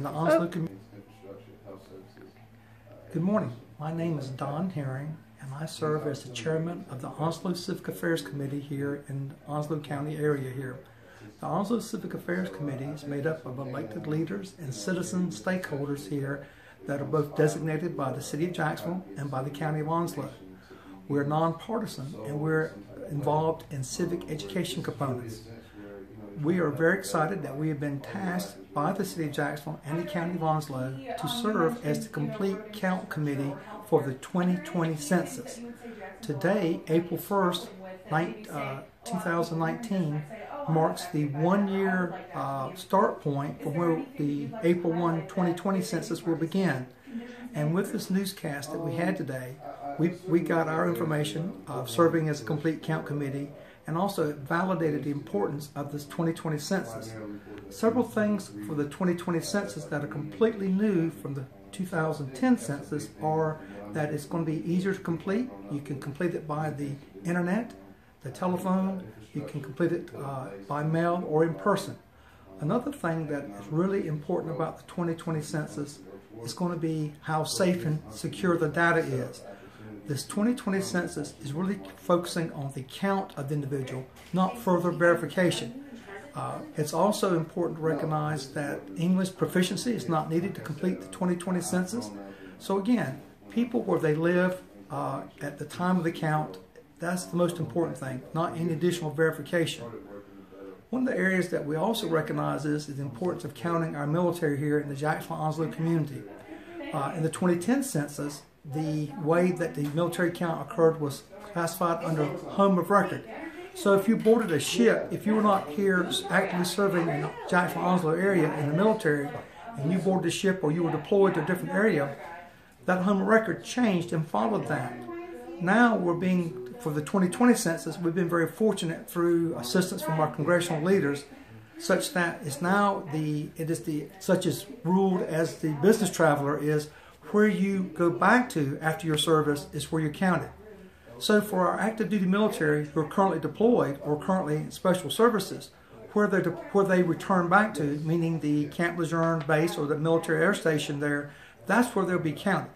the Onslow community. Good morning. My name is Don Herring, and I serve as the chairman of the Onslow Civic Affairs Committee here in the Onslow County area here. The Onslow Civic Affairs Committee is made up of elected leaders and citizen stakeholders here that are both designated by the City of Jacksonville and by the County of Onslow. We're nonpartisan and we're involved in civic education components. We are very excited that we have been tasked by the City of Jacksonville and the County of Onslow to serve as the complete count committee for the 2020 census. Today, April 1st, 2019, marks the one-year start point for where the April 1, 2020 census will begin. And with this newscast that we had today, we got our information of serving as a complete count committee, and also validated the importance of this 2020 census. Several things for the 2020 census that are completely new from the 2010 census are that it's going to be easier to complete. You can complete it by the internet, the telephone, you can complete it by mail or in person. Another thing that is really important about the 2020 census is going to be how safe and secure the data is. This 2020 census is really focusing on the count of the individual, not further verification. It's also important to recognize that English proficiency is not needed to complete the 2020 census. So again, people where they live at the time of the count, that's the most important thing, not any additional verification. One of the areas that we also recognize is the importance of counting our military here in the Jacksonville-Onslow community. In the 2010 census, the way that the military count occurred was classified under home of record. So if you boarded a ship, if you were not here actively serving in the Jacksonville-Onslow area in the military, and you boarded a ship or you were deployed to a different area, that home of record changed and followed that. Now for the 2020 census, we've been very fortunate through assistance from our congressional leaders, such that such as ruled as the business traveler is where you go back to after your service is where you're counted. So for our active duty military who are currently deployed or currently in special services, where they return back to, meaning the Camp Lejeune base or the military air station there, that's where they'll be counted.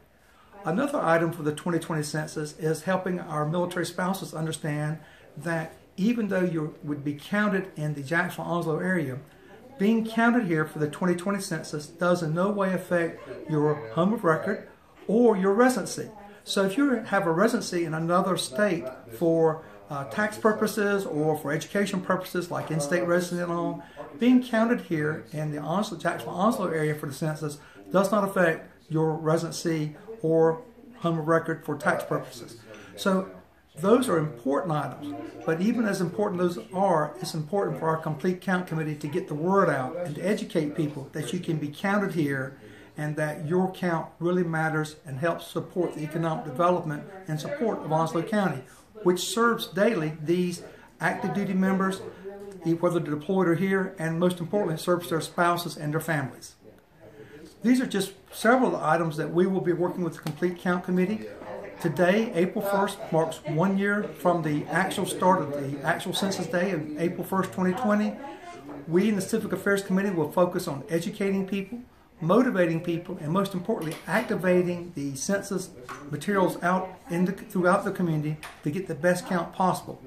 Another item for the 2020 census is helping our military spouses understand that even though you would be counted in the Jacksonville-Onslow area, being counted here for the 2020 census does in no way affect your home of record or your residency. So if you have a residency in another state for tax purposes or for education purposes like in-state residency and all, being counted here in the Jacksonville-Onslow area for the census does not affect your residency or home of record for tax purposes. So those are important items, but even as important those are, it's important for our complete count committee to get the word out and to educate people that you can be counted here and that your count really matters and helps support the economic development and support of Onslow County, which serves daily these active duty members, whether they're deployed or here, and most importantly, serves their spouses and their families. These are just several of the items that we will be working with the Complete Count Committee. Today, April 1st, marks 1 year from the actual start of the actual census day of April 1st, 2020. We in the Civic Affairs Committee will focus on educating people, motivating people, and most importantly, activating the census materials out throughout the community to get the best count possible.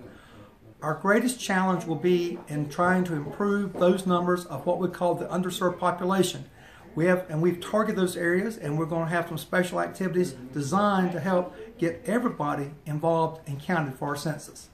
Our greatest challenge will be in trying to improve those numbers of what we call the underserved population. We've targeted those areas, and we're going to have some special activities designed to help get everybody involved and counted for our census.